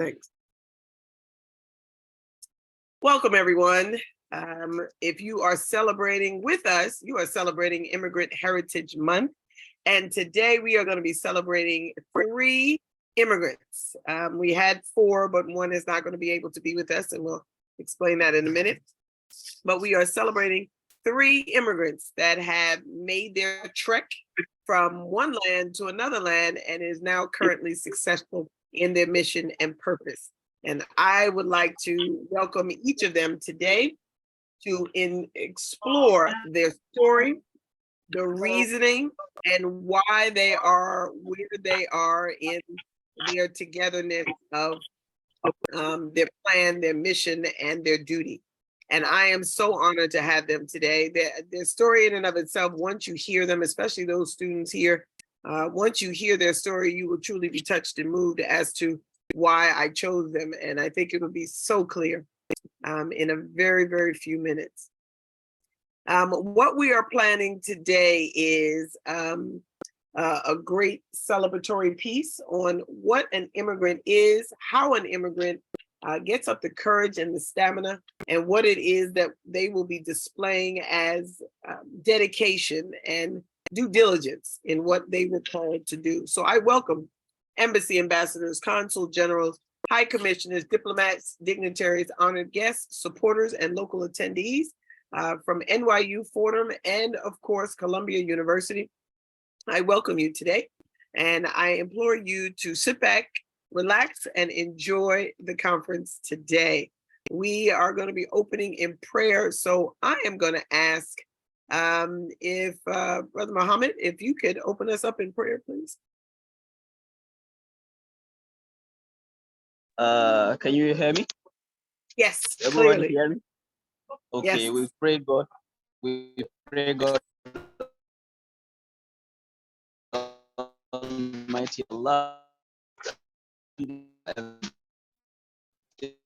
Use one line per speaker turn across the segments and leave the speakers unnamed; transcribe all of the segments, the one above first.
Thanks. Welcome, everyone. If you are celebrating with us, you are celebrating Immigrant Heritage Month. And today we are going to be celebrating 3 immigrants. We had 4, but one is not going to be able to be with us, and we'll explain that in a minute. But we are celebrating 3 immigrants that have made their trek from one land to another land and is now currently successful in their mission and purpose. And I would like to welcome each of them today to explore their story, the reasoning, and why they are where they are in their togetherness of their plan, their mission, and their duty. And I am so honored to have them today. Their story in and of itself, once you hear them, especially those students here, once you hear their story, you will truly be touched and moved as to why I chose them. And I think it will be so clear in a very, very few minutes. What we are planning today is a great celebratory piece on what an immigrant is, how an immigrant gets up the courage and the stamina, and what it is that they will be displaying as dedication and due diligence in what they were called to do. So I welcome embassy ambassadors, consul generals, high commissioners, diplomats, dignitaries, honored guests, supporters, and local attendees from NYU, Fordham, and of course, Columbia University. I welcome you today, and I implore you to sit back, relax, and enjoy the conference today. We are going to be opening in prayer, so I am going to ask if Brother Muhammad, if you could open us up in prayer, please.
Can you hear me?
Yes,
Everyone
clearly.
hear me? Okay,
Yes.
we pray God. We pray God Almighty Allah. This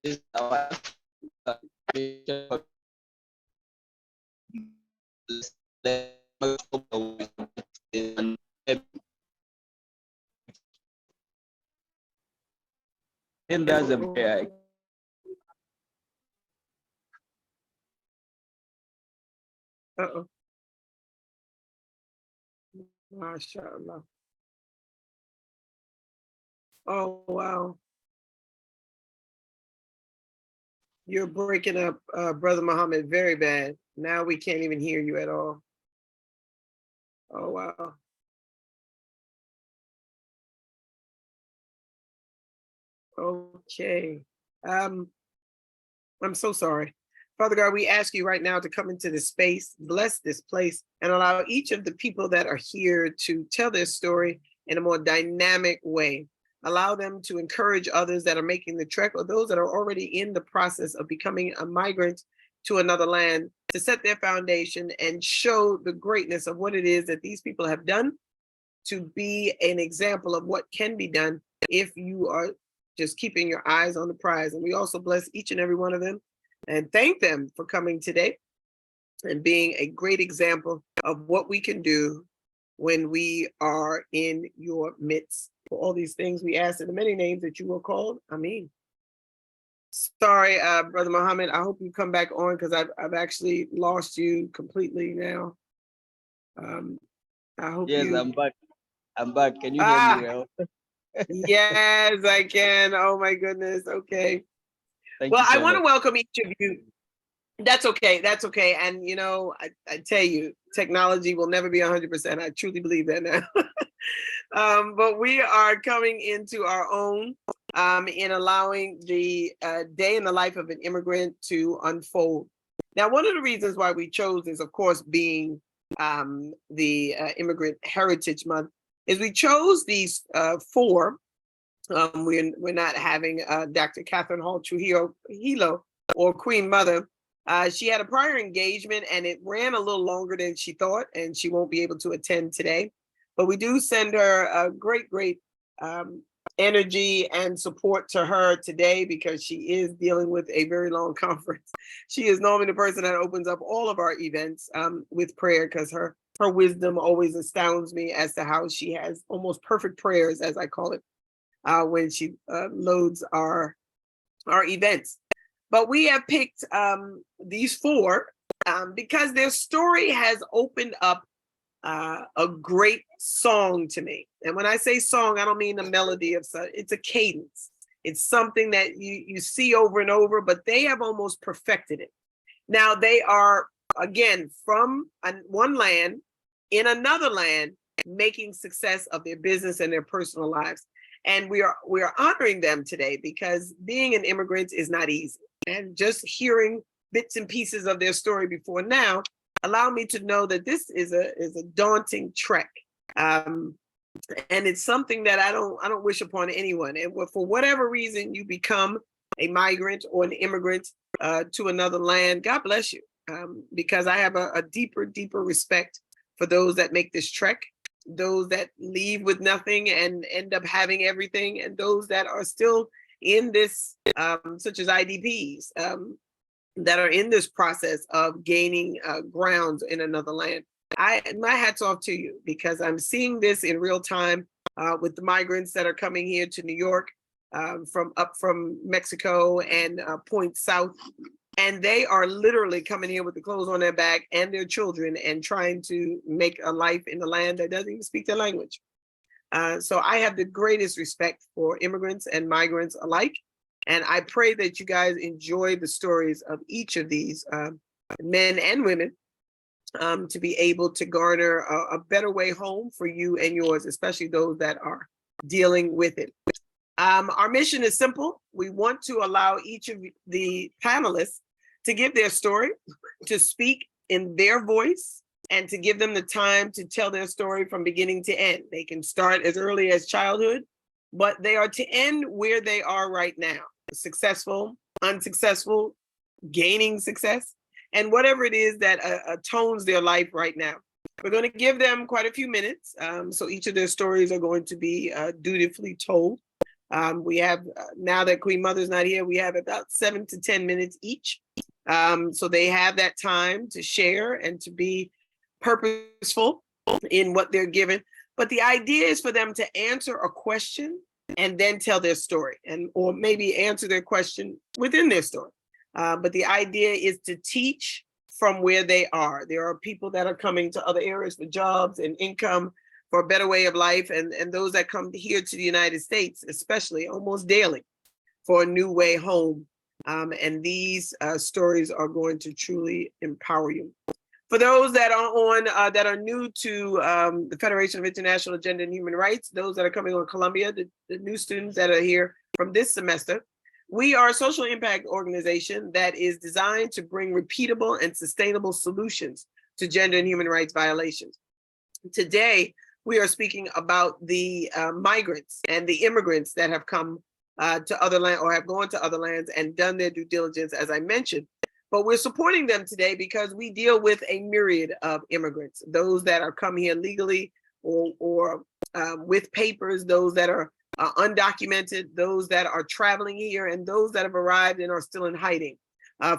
is our and that's a prayer.
Uh-oh. MashaAllah. Oh, wow. You're breaking up, Brother Muhammad, very bad. Now we can't even hear you at all. Oh, wow. Okay. I'm so sorry. Father God, we ask you right now to come into this space, bless this place, and allow each of the people that are here to tell their story in a more dynamic way. Allow them to encourage others that are making the trek or those that are already in the process of becoming a migrant to another land to set their foundation and show the greatness of what it is that these people have done to be an example of what can be done if you are just keeping your eyes on the prize. And we also bless each and every one of them and thank them for coming today and being a great example of what we can do when we are in your midst. For all these things we ask in the many names that you were called. Ameen. Sorry, Brother Muhammad, I hope you come back on because I've actually lost you completely now. I hope
Yes,
you...
I'm back. I'm back. Can you hear me well?
Yes, I can. Oh my goodness. Okay. Well, I want to welcome each of you. That's okay. That's okay. And you know, I tell you, technology will never be 100%. I truly believe that now. But we are coming into our own in allowing the day in the life of an immigrant to unfold. Now, one of the reasons why we chose this, of course, being the Immigrant Heritage Month, is we chose these 4. We're not having Dr. Catherine Hall Trujillo or Queen Mother. She had a prior engagement and it ran a little longer than she thought, and she won't be able to attend today. But we do send her a great energy and support to her today because she is dealing with a very long conference. She is normally the person that opens up all of our events with prayer because her wisdom always astounds me as to how she has almost perfect prayers, as I call it. when she loads our events. But we have picked these four because their story has opened up a great song to me. And when I say song, I don't mean the melody of it's a cadence. It's something that you see over and over, but they have almost perfected it. Now they are, again, from one land in another land, making success of their business and their personal lives. And we are honoring them today because being an immigrant is not easy. And just hearing bits and pieces of their story before now allow me to know that this is a daunting trek. And it's something that I don't wish upon anyone. And for whatever reason you become a migrant or an immigrant to another land, God bless you. Because I have a deeper respect for those that make this trek, those that leave with nothing and end up having everything, and those that are still in this, such as IDPs, that are in this process of gaining ground in another land. My hat's off to you, because I'm seeing this in real time with the migrants that are coming here to New York from Mexico and point south. And they are literally coming here with the clothes on their back and their children and trying to make a life in the land that doesn't even speak their language. So I have the greatest respect for immigrants and migrants alike. And I pray that you guys enjoy the stories of each of these men and women to be able to garner a better way home for you and yours, especially those that are dealing with it. Our mission is simple. We want to allow each of the panelists to give their story, to speak in their voice, and to give them the time to tell their story from beginning to end. They can start as early as childhood, but they are to end where they are right now. Successful, unsuccessful, gaining success, and whatever it is that atones their life right now. We're going to give them quite a few minutes. So each of their stories are going to be dutifully told. We have, now that Queen Mother's not here, we have about 7 to 10 minutes each. So they have that time to share and to be purposeful in what they're given. But the idea is for them to answer a question and then tell their story, or maybe answer their question within their story. But the idea is to teach from where they are. There are people that are coming to other areas for jobs and income, for a better way of life, and those that come here to the United States, especially almost daily, for a new way home. And these stories are going to truly empower you. For those that are on, that are new to the Federation of International Gender and Human Rights, those that are coming on Columbia, the new students that are here from this semester, we are a social impact organization that is designed to bring repeatable and sustainable solutions to gender and human rights violations. Today, we are speaking about the migrants and the immigrants that have come to other land, or have gone to other lands and done their due diligence, as I mentioned. But we're supporting them today because we deal with a myriad of immigrants, those that are come here legally or with papers, those that are undocumented, those that are traveling here, and those that have arrived and are still in hiding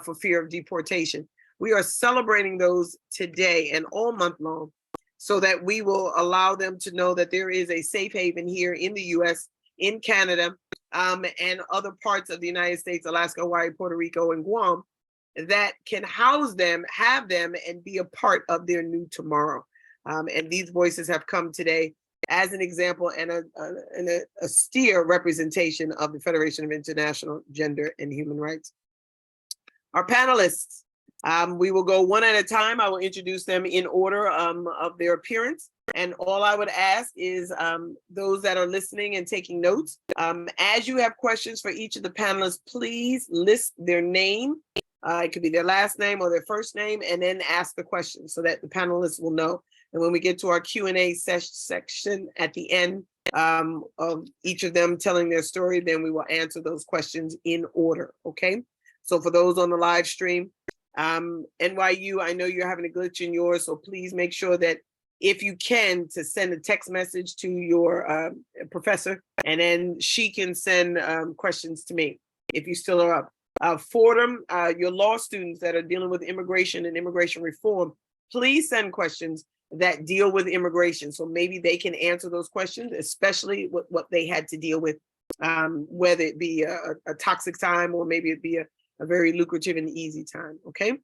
for fear of deportation. We are celebrating those today and all month long, so that we will allow them to know that there is a safe haven here in the US, in Canada, and other parts of the United States, Alaska, Hawaii, Puerto Rico, and Guam, that can house them, have them, and be a part of their new tomorrow. And these voices have come today as an example and a steer representation of the Federation of International Gender and Human Rights. Our panelists, we will go one at a time. I will introduce them in order of their appearance. And all I would ask is those that are listening and taking notes, as you have questions for each of the panelists, please list their name. It could be their last name or their first name, and then ask the question so that the panelists will know. And when we get to our Q&A section at the end of each of them telling their story, then we will answer those questions in order, okay? So for those on the live stream, NYU, I know you're having a glitch in yours, so please make sure that if you can, to send a text message to your professor, and then she can send questions to me if you still are up. Fordham, your law students that are dealing with immigration and immigration reform, please send questions that deal with immigration. So maybe they can answer those questions, especially what they had to deal with whether it be a toxic time or maybe it be a very lucrative and easy time. Okay.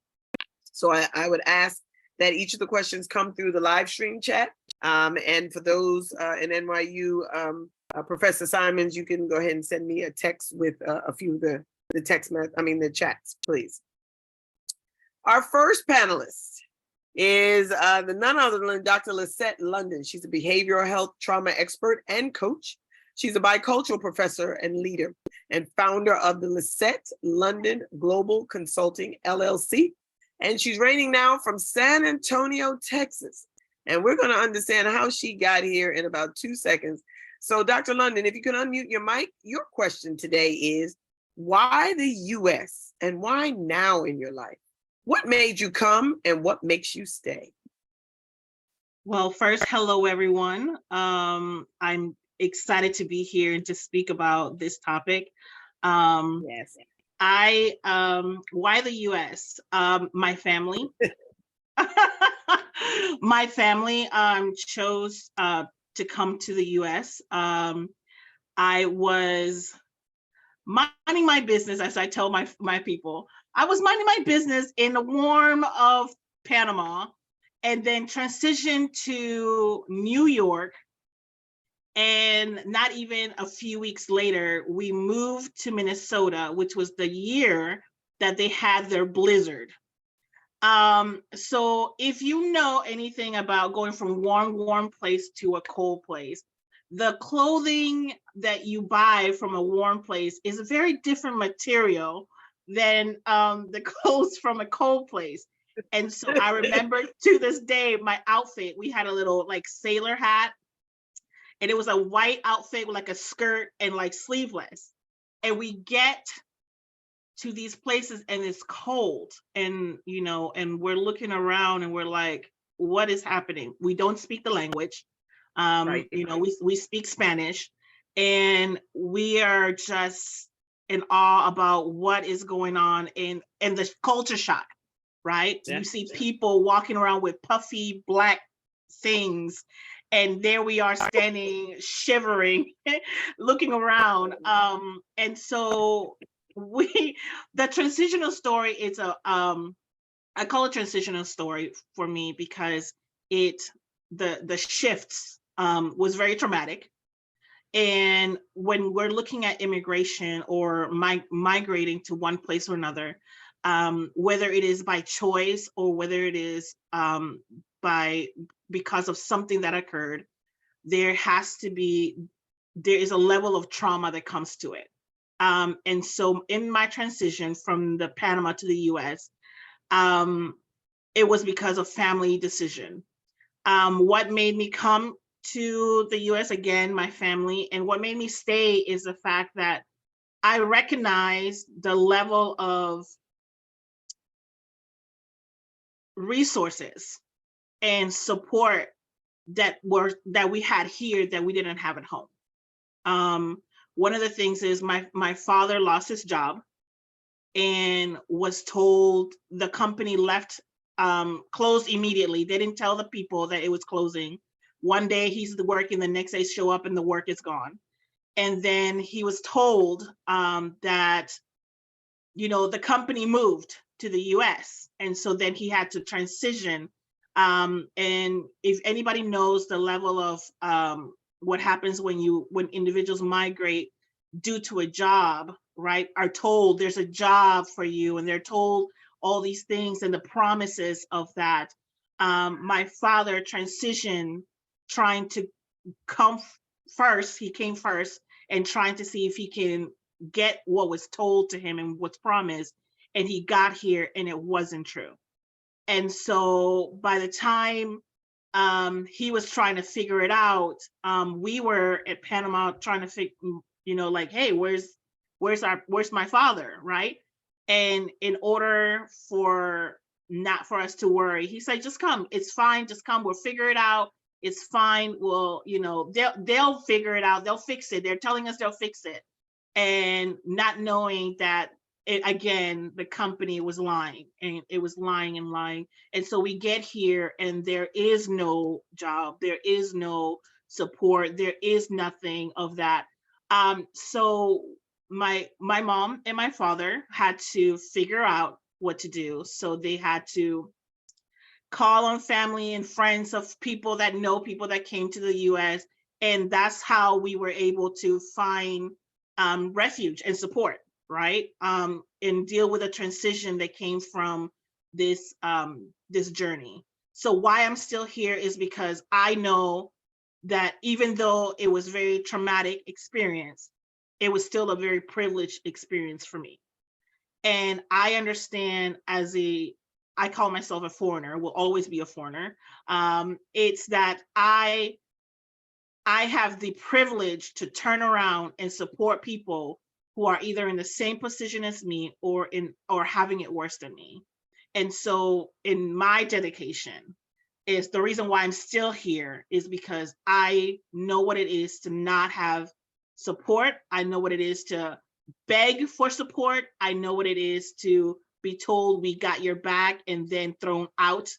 So I would ask that each of the questions come through the live stream chat. And for those in NYU, Professor Simons, you can go ahead and send me a text with a few of the the chats, please. Our first panelist is the none other than Dr. Lisette London. She's a behavioral health trauma expert and coach. She's a bicultural professor and leader and founder of the Lisette London Global Consulting LLC. And she's reigning now from San Antonio, Texas. And we're going to understand how she got here in about 2 seconds. So Dr. London, if you can unmute your mic, your question today is, why the US and why now in your life? What made you come and what makes you stay?
Well, first, hello, everyone. I'm excited to be here and to speak about this topic.
Yes.
Why the US? My family. My family chose to come to the US. I was minding my business, as I tell my people. I was minding my business in the warm of Panama, and then transitioned to New York. And not even a few weeks later, we moved to Minnesota, which was the year that they had their blizzard. So if you know anything about going from warm place to a cold place, the clothing that you buy from a warm place is a very different material than the clothes from a cold place. And so I remember to this day, my outfit, we had a little like sailor hat, and it was a white outfit with like a skirt and like sleeveless. And we get to these places and it's cold, and and we're looking around and we're like, what is happening? We don't speak the language.
Right.
We speak Spanish, and we are just in awe about what is going on, and the culture shock, right?
Yeah.
You see people walking around with puffy black things, and there we are standing shivering looking around. And so the transitional story is I call it transitional story for me because the shifts was very traumatic. And when we're looking at immigration or migrating to one place or another, whether it is by choice or whether it is because of something that occurred, there is a level of trauma that comes to it. And so in my transition from the Panama to the US, it was because of family decision. What made me come to the US, again, my family, and what made me stay is the fact that I recognize the level of resources and support that we had here that we didn't have at home. One of the things is my father lost his job and was told the company left, closed immediately. They didn't tell the people that it was closing. One day he's working, the next day show up and the work is gone. And then he was told that, the company moved to the US. And so then he had to transition. And if anybody knows the level of what happens when individuals migrate due to a job, right, are told there's a job for you, and they're told all these things and the promises of that. My father transitioned, trying to come first. He came first and trying to see if he can get what was told to him and what's promised. And he got here and it wasn't true. And so by the time he was trying to figure it out, we were at Panama trying to figure, like, hey, where's my father, right? And in order for not for us to worry, he said, just come, it's fine, just come, we'll figure it out, it's fine, well, they'll figure it out, they'll fix it, they're telling us they'll fix it. And not knowing that again, the company was lying, and it was lying and lying. And so we get here and there is no job, there is no support, there is nothing of that. So my mom and my father had to figure out what to do. So they had to call on family and friends of people that know people that came to the US. And that's how we were able to find refuge and support, right? And deal with a transition that came from this journey. So why I'm still here is because I know that even though it was very traumatic experience, it was still a very privileged experience for me. And I understand I call myself a foreigner, will always be a foreigner. It's that I have the privilege to turn around and support people who are either in the same position as me or having it worse than me. And so in my dedication is the reason why I'm still here is because I know what it is to not have support. I know what it is to beg for support. I know what it is to be told we got your back and then thrown out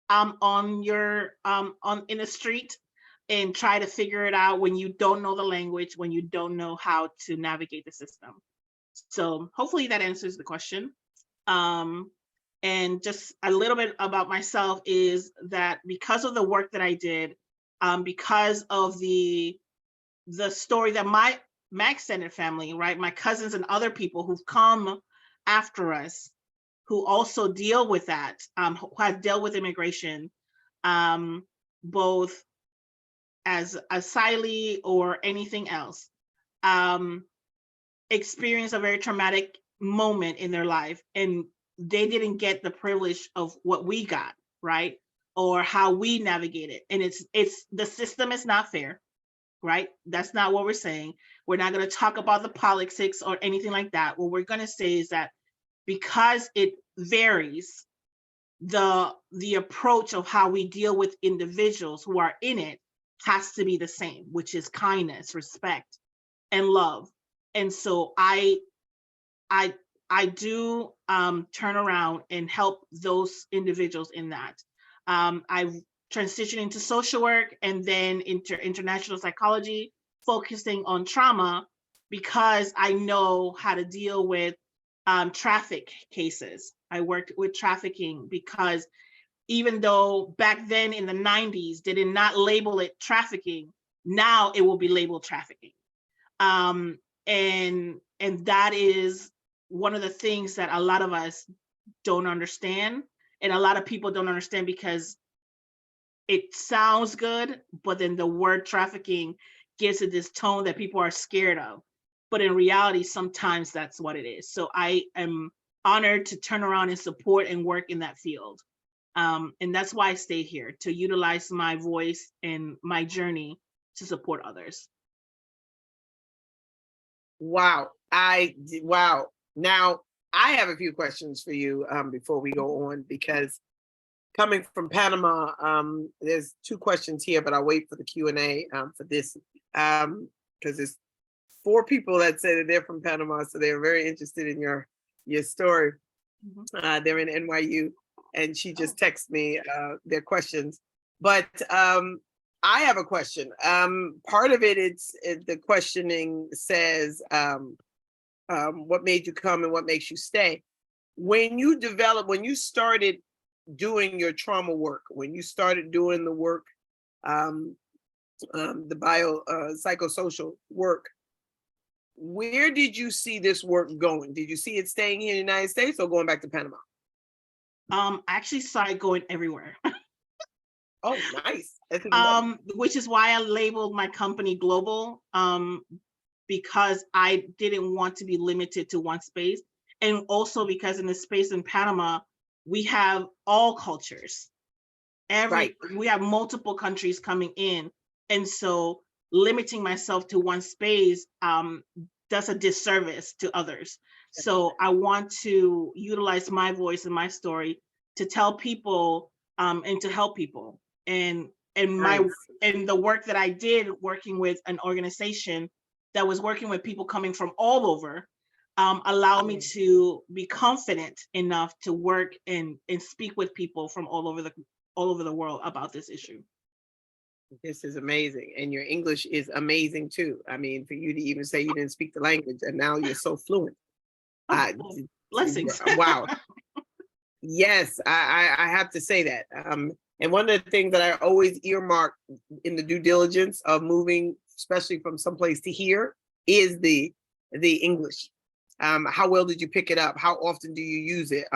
on your on in the street and try to figure it out when you don't know the language, when you don't know how to navigate the system. So hopefully that answers the question. And just a little bit about myself is that because of the work that I did, because of the story that my extended family, right, my cousins and other people who've come after us, who also deal with that, who have dealt with immigration, both as asylee or anything else, experience a very traumatic moment in their life, and they didn't get the privilege of what we got, right? Or how we navigate it. And it's the system is not fair, right? That's not what we're saying. We're not going to talk about the politics or anything like that. What we're going to say is that because it varies, the approach of how we deal with individuals who are in it has to be the same, which is kindness, respect, and love. And so I do turn around and help those individuals in that. I've transitioned into social work and then into international psychology, focusing on trauma because I know how to deal with traffic cases. I worked with trafficking because even though back then in the 90s, they did not label it trafficking, now it will be labeled trafficking. And that is one of the things that a lot of us don't understand. And a lot of people don't understand because it sounds good, but then the word trafficking gives it this tone that people are scared of. But in reality, sometimes that's what it is. So I am honored to turn around and support and work in that field. And that's why I stay here, to utilize my voice and my journey to support others.
Wow. Wow. Now, I have a few questions for you before we go on, because coming from Panama, there's two questions here, but I'll wait for the Q&A for this, because there's 4 people that say that they're from Panama, so they're very interested in your story. They're in NYU, and she just texted me their questions. But I have a question. Part of it, the questioning says, what made you come and what makes you stay? When you started doing your trauma work, when you started doing the work, the psychosocial work, where did you see this work going? Did you see it staying here in the United States or going back to Panama?
I actually saw it going everywhere.
Oh, nice. That's even better.
Which is why I labeled my company global, because I didn't want to be limited to one space. And also because in the space in Panama, we have all cultures.
Right.
We have multiple countries coming in. And so limiting myself to one space does a disservice to others. So I want to utilize my voice and my story to tell people and to help people. And
Nice.
the work that I did working with an organization that was working with people coming from all over allowed me to be confident enough to work and speak with people from all over the world about this issue.
This is amazing. And your English is amazing too. I mean, for you to even say you didn't speak the language and now you're so fluent.
Oh, blessings.
Wow. Yes, I have to say that. And one of the things that I always earmark in the due diligence of moving, especially from someplace to here, is the English. How well did you pick it up? How often do you use it?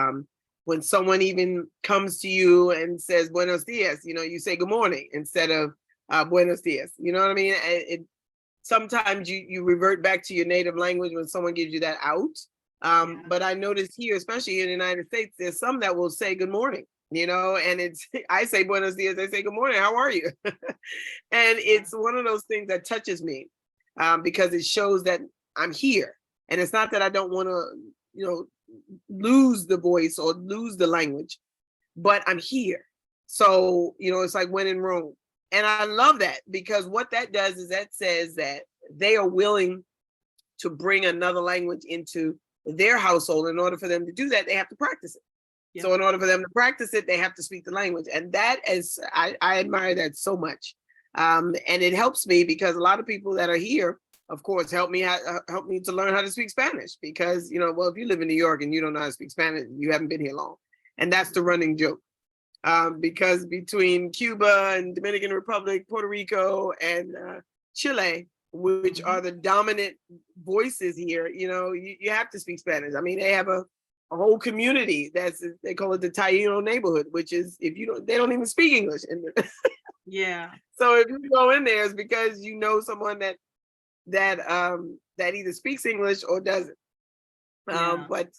When someone even comes to you and says "Buenos dias," you say "Good morning" instead of "Buenos dias." You know what I mean? Sometimes you revert back to your native language when someone gives you that out. But I noticed here, especially in the United States, there's some that will say "Good morning." And it's I say "Buenos dias," they say "Good morning, how are you?" And it's one of those things that touches me because it shows that I'm here, and it's not that I don't want to, lose the voice or lose the language, but I'm here. So, it's like when in Rome. And I love that because what that does is that says that they are willing to bring another language into their household. In order for them to do that, they have to practice it. Yeah. So in order for them to practice it, they have to speak the language. And that is, I admire that so much. And it helps me because a lot of people that are here, of course, help me to learn how to speak Spanish because, well, if you live in New York and you don't know how to speak Spanish, you haven't been here long. And that's the running joke. Because between Cuba and Dominican Republic, Puerto Rico, and Chile, which are the dominant voices here, you have to speak Spanish. I mean, they have a whole community they call it the Taino neighborhood, which is they don't even speak English.
Yeah.
So if you go in there, it's because you know someone that either speaks English or doesn't. But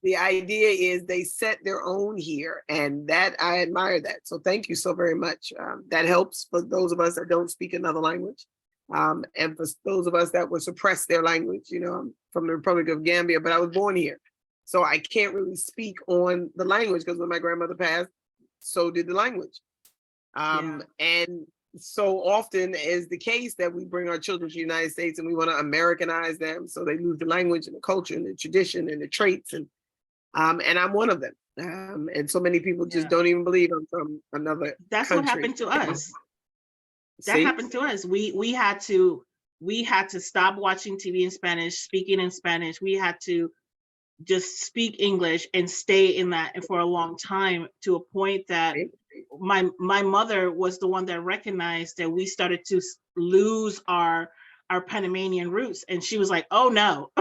the idea is they set their own here, and that I admire that. So thank you so very much. That helps for those of us that don't speak another language. And for those of us that would suppress their language, I'm from the Republic of Gambia, but I was born here. So I can't really speak on the language because when my grandmother passed, so did the language. And so often is the case that we bring our children to the United States and we want to Americanize them so they lose the language and the culture and the tradition and the traits. And I'm one of them. And so many people just don't even believe I'm from another
That's
country.
What happened to us. That happened to us. We had to stop watching TV in Spanish, speaking in Spanish. We had to just speak English and stay in that for a long time, to a point that my mother was the one that recognized that we started to lose our Panamanian roots, and she was like, "Oh no."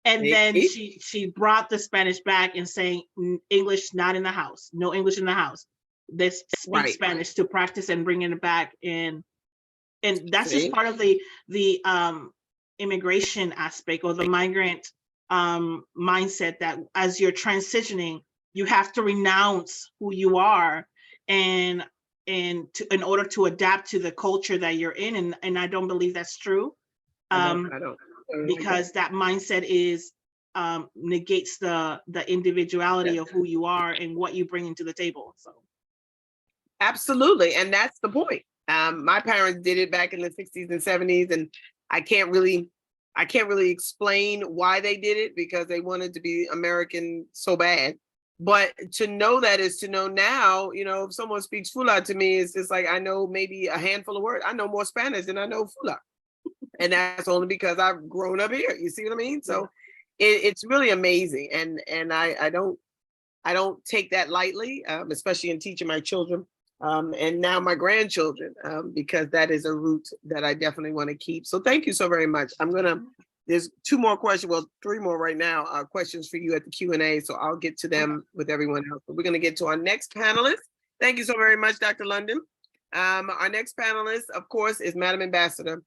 And then she brought the Spanish back and saying, "English not in the house, no English in the house. Let's speak Spanish to practice and bring it back." And that's just part of the immigration aspect or the migrant mindset, that as you're transitioning, you have to renounce who you are in order to adapt to the culture that you're in. And I don't believe that's true. I don't. Because that mindset negates the individuality of who you are and what you bring into the table. So
absolutely, and that's the point. My parents did it back in the 60s and 70s, and I can't really explain why they did it because they wanted to be American so bad. But to know that is to know now, if someone speaks Fula to me, it's just like I know maybe a handful of words. I know more Spanish than I know Fula. And that's only because I've grown up here. You see what I mean? So it's really amazing. And I don't take that lightly, especially in teaching my children and now my grandchildren, because that is a route that I definitely want to keep. So thank you so very much. There's 2 more questions, well, 3 more right now, questions for you at the Q&A. So I'll get to them with everyone else. But we're going to get to our next panelist. Thank you so very much, Dr. London. Our next panelist, of course, is Madam Ambassador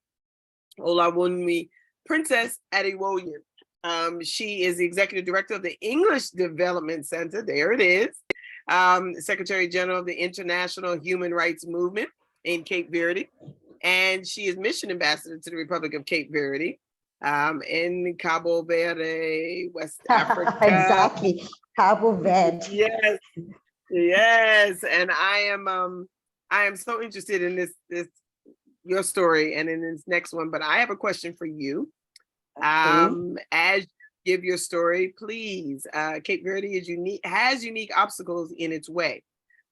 Olawunmi Princess Adewoye. She is the Executive Director of the English Development Center. There it is. Secretary General of the International Human Rights Movement in Cape Verde. And she is Mission Ambassador to the Republic of Cape Verde in Cabo Verde, West Africa.
Exactly, Cabo Verde.
Yes. And I am so interested in this your story and in this next one, but I have a question for you. As you give your story, please, Cape Verde has unique obstacles in its way,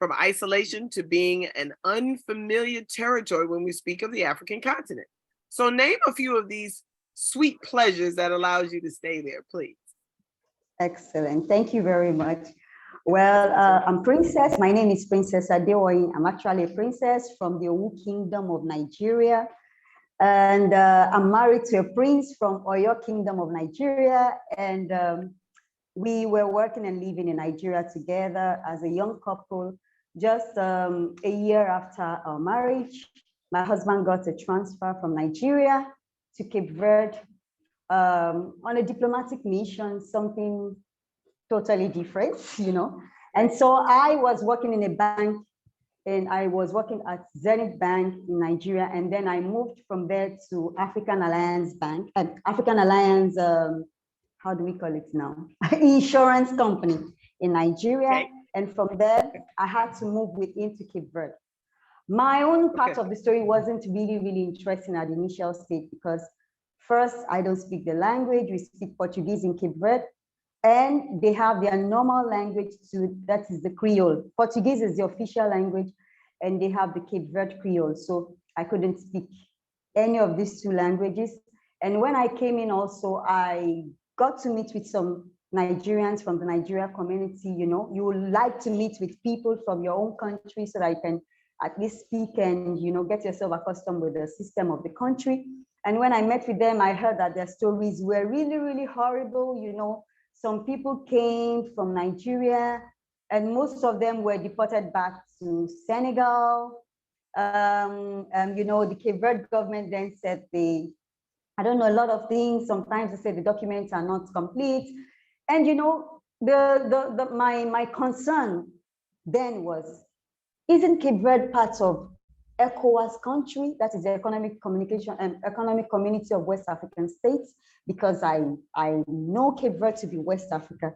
from isolation to being an unfamiliar territory when we speak of the African continent. So name a few of these sweet pleasures that allows you to stay there, please.
Excellent. Thank you very much. Well, I'm Princess. My name is Princess Adeoyin. I'm actually a princess from the Owu Kingdom of Nigeria. And I'm married to a prince from Oyo Kingdom of Nigeria. And we were working and living in Nigeria together as a young couple. Just a year after our marriage, my husband got a transfer from Nigeria to Cape Verde on a diplomatic mission, something totally different, you know. And so I was working in a bank, and I was working at Zenith Bank in Nigeria. And then I moved from there to African Alliance Bank, African Alliance, how do we call it now? Insurance company in Nigeria. Okay. And from there, I had to move within to Cape Verde. My own part of the story wasn't really, really interesting at the initial stage because first, I don't speak the language. We speak Portuguese in Cape Verde, and they have their normal language too, that is the Creole. Portuguese is the official language, and they have the Cape Verde Creole. So I couldn't speak any of these two languages. And when I came in also, I got to meet with some Nigerians from the Nigeria community. You know, you would like to meet with people from your own country so that you can at least speak and, you know, get yourself accustomed with the system of the country. And when I met with them, I heard that their stories were really, really horrible. You know, some people came from Nigeria and most of them were deported back to Senegal. You know, the Cape Verde government then said I don't know, a lot of things. Sometimes they say the documents are not complete. And, you know, my concern then was, isn't Cape Verde part of ECOWAS country, that is the economic community of West African states? Because I know Cape Verde to be West Africa.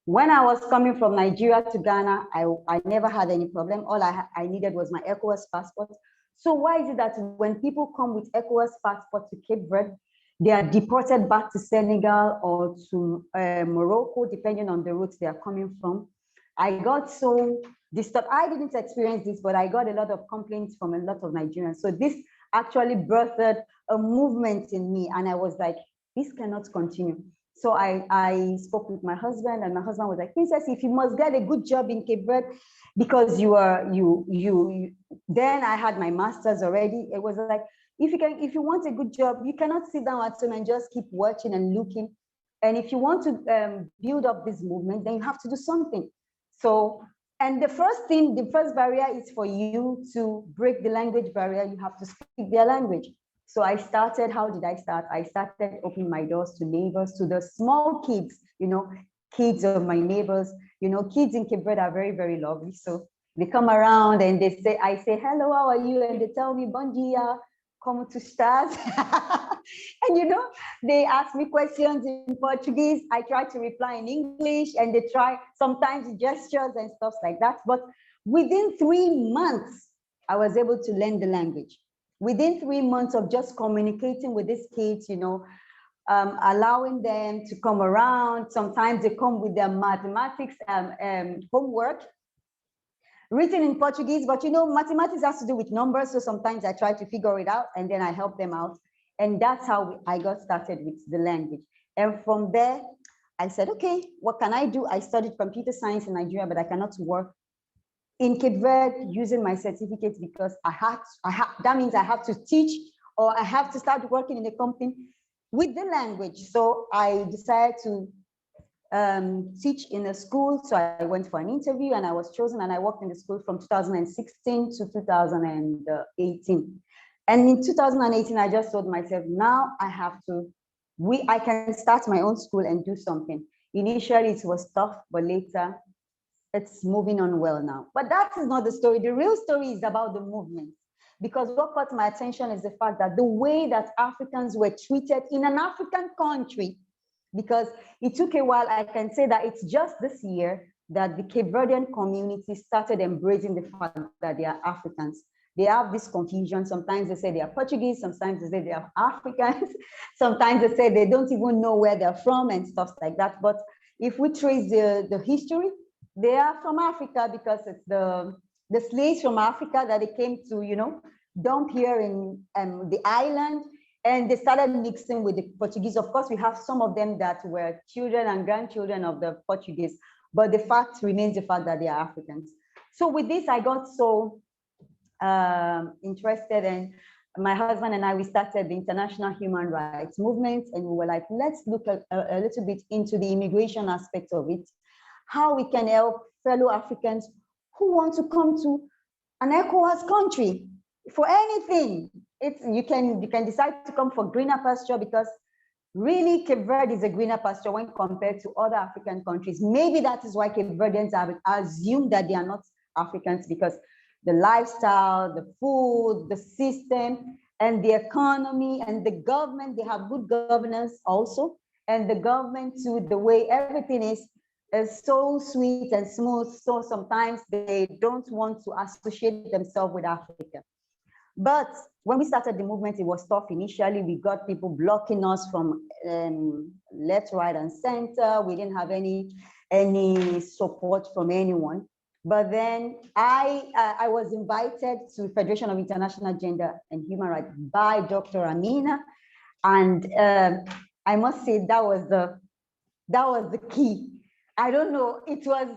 When I was coming from Nigeria to Ghana, I never had any problem. All I needed was my ECOWAS passport. So why is it that when people come with ECOWAS passport to Cape Verde, they are deported back to Senegal or to Morocco, depending on the route they are coming from? I got so disturbed. I didn't experience this, but I got a lot of complaints from a lot of Nigerians. So this actually birthed a movement in me. And I was like, this cannot continue. So I spoke with my husband, and my husband was like, Princess, if you must get a good job in Cape Verde, because then I had my master's already. It was like, if you want a good job, you cannot sit down at home and just keep watching and looking. And if you want to build up this movement, then you have to do something. So, and the first barrier is for you to break the language barrier. You have to speak their language. So I started, how did I start? I started opening my doors to neighbors, to the small kids, you know, kids of my neighbors. You know, kids in Cape Verde are very, very lovely. So they come around and I say, hello, how are you? And they tell me, bon dia, como tu estás? And, you know, they ask me questions in Portuguese. I try to reply in English, and they try sometimes gestures and stuff like that. But within 3 months, I was able to learn the language. Within 3 months of just communicating with these kids, you know, allowing them to come around. Sometimes they come with their mathematics homework written in Portuguese, but you know, mathematics has to do with numbers. So sometimes I try to figure it out and then I help them out. And that's how I got started with the language. And from there, I said, okay, what can I do? I studied computer science in Nigeria, but I cannot work in Cape Verde using my certificate because that means I have to teach, or I have to start working in a company with the language. So I decided to teach in a school. So I went for an interview and I was chosen, and I worked in the school from 2016 to 2018. And in 2018, I just told myself, now I can start my own school and do something. Initially, it was tough, but later it's moving on well now. But that is not the story. The real story is about the movement. Because what caught my attention is the fact that the way that Africans were treated in an African country, because it took a while, I can say that it's just this year that the Cape Verdean community started embracing the fact that they are Africans. They have this confusion. Sometimes they say they are Portuguese, sometimes they say they are Africans, sometimes they say they don't even know where they're from and stuff like that. But if we trace the history, They are from Africa because it's the slaves from Africa that they came to, dump here in the island, and they started mixing with the Portuguese. Of course, we have some of them that were children and grandchildren of the Portuguese, but the fact remains the fact that they are Africans. So with this, I got so interested, and my husband and I, we started the international human rights movement, and we were like, let's look a little bit into the immigration aspect of it, how we can help fellow Africans who want to come to an ECOWAS country for anything. You can decide to come for greener pasture, because really Cape Verde is a greener pasture when compared to other African countries. Maybe that is why Cape Verdeans have assumed that they are not Africans, because the lifestyle, the food, the system, and the economy, and the government, they have good governance also. And the government too, the way everything is so sweet and smooth. So sometimes they don't want to associate themselves with Africa. But when we started the movement, it was tough initially. We got people blocking us from left, right, and center. We didn't have any support from anyone. But then I was invited to Federation of International Gender and Human Rights by Dr. Amina, and I must say that was the key. I don't know,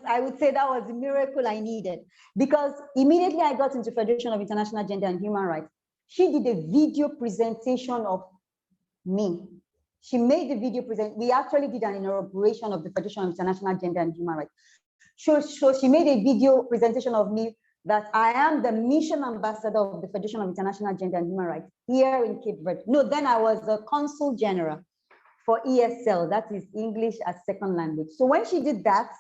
I would say that was the miracle I needed, because immediately I got into Federation of International Gender and Human Rights. She did a video presentation of me. She made the video present. We actually did an inauguration of the Federation of International Gender and Human Rights. So she made a video presentation of me that I am the mission ambassador of the Federation of International Gender and Human Rights here in Cape Verde. No, then I was the consul general for ESL, that is English as second language. So when she did that,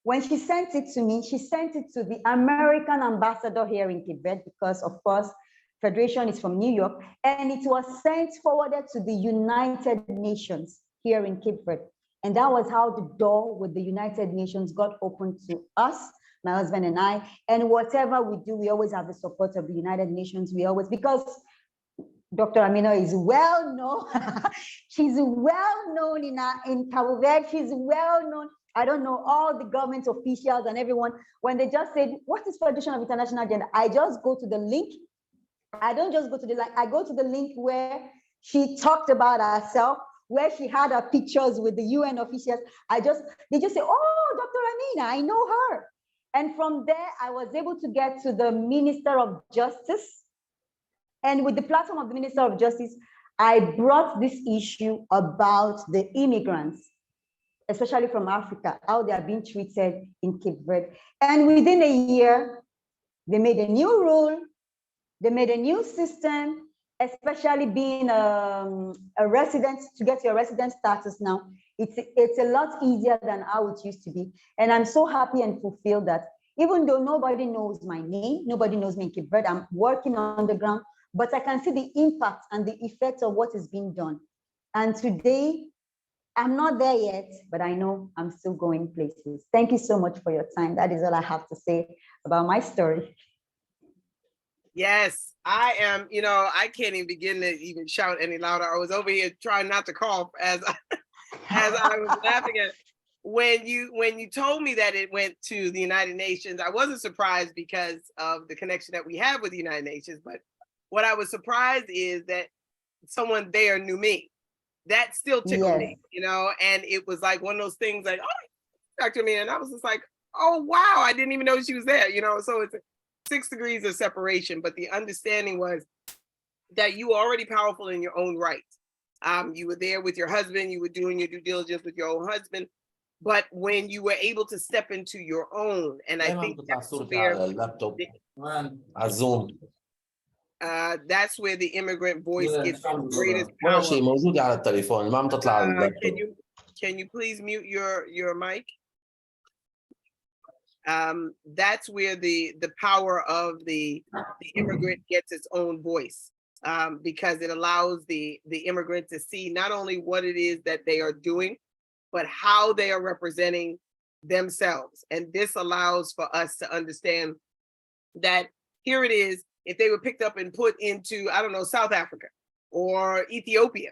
when she sent it to me, she sent it to the American ambassador here in Cape Verde, because of course, Federation is from New York, and it was forwarded to the United Nations here in Cape Verde. And that was how the door with the United Nations got opened to us, my husband and I. And whatever we do, we always have the support of the United Nations. Because Dr. Amina is well known. She's well known in Cabo Verde. She's well known. I don't know, all the government officials and everyone, when they just said, what is Federation of International Gender? I just go to the link. I don't just go to the link. I go to the link where she talked about herself, where she had her pictures with the UN officials. They just say, oh, Dr. Amina, I know her. And from there, I was able to get to the Minister of Justice. And with the platform of the Minister of Justice, I brought this issue about the immigrants, especially from Africa, how they are being treated in Cape Verde. And within a year, they made a new rule, they made a new system, especially being a resident, to get your resident status now. It's a lot easier than how it used to be. And I'm so happy and fulfilled that even though nobody knows my name, nobody knows me in Cape Verde, I'm working on the ground, but I can see the impact and the effect of what is being done. And today, I'm not there yet, but I know I'm still going places. Thank you so much for your time. That is all I have to say about my story.
Yes, I am, I can't even begin to even shout any louder. I was over here trying not to cough as I was laughing at it. When you told me that it went to the United Nations, I wasn't surprised because of the connection that we have with the United Nations, but what I was surprised is that someone there knew me. That still tickled me, and it was like one of those things like, oh, Dr. Amina, and I was just like, oh, wow, I didn't even know she was there, so it's 6 degrees of separation, but the understanding was that you were already powerful in your own right. You were there with your husband, you were doing your due diligence with your own husband, but when you were able to step into your own, and I think that's where the immigrant voice gets the greatest power. Can you please mute your mic? That's where the power of the immigrant gets its own voice, because it allows the immigrant to see not only what it is that they are doing, but how they are representing themselves. And this allows for us to understand that here it is, if they were picked up and put into, I don't know, South Africa or Ethiopia,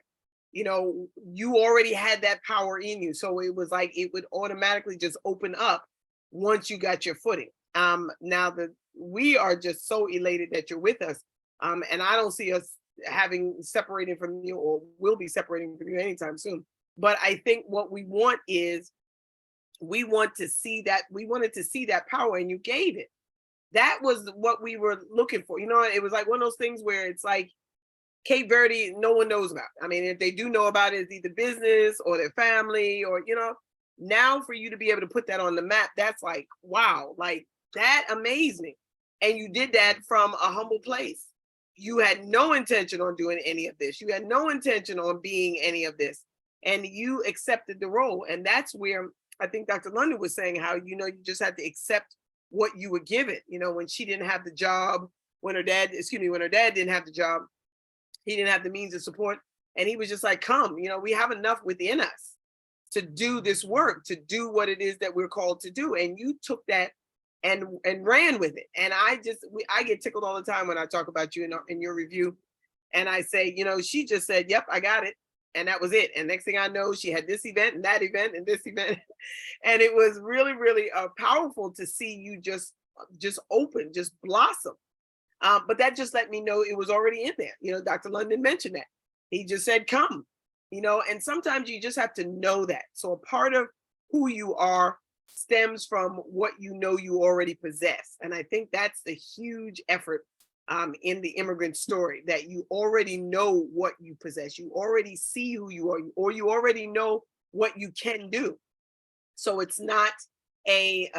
you already had that power in you. So it was like, it would automatically just open up once you got your footing. Now we are just so elated that you're with us. And I don't see us having separated from you, or will be separating from you anytime soon. But I think what we want is, we wanted to see that power, and you gave it. That was what we were looking for. You know, it was like one of those things where it's like Cape Verde, no one knows about. I mean, if they do know about it, it's either business or their family, or, you know, now for you to be able to put that on the map, that's like, wow, like that amazed me. And you did that from a humble place. You had no intention on doing any of this. You had no intention on being any of this. And you accepted the role. And that's where I think Dr. London was saying how, you know, you just had to accept what you were given. You know, when she didn't have the job, when her dad didn't have the job, he didn't have the means of support. And he was just like, come, you know, we have enough within us to do this work, to do what it is that we're called to do. And you took that and ran with it. And I get tickled all the time when I talk about you in your review. And I say, you know, she just said, yep, I got it. And that was it. And next thing I know, she had this event and that event and this event. And it was really, really powerful to see you just open, just blossom. But that just let me know it was already in there. You know, Dr. London mentioned that. He just said, come, you know, and sometimes you just have to know that. So a part of who you are stems from what you know you already possess. And I think that's the huge effort in the immigrant story, that you already know what you possess. You already see who you are, or you already know what you can do. So it's not a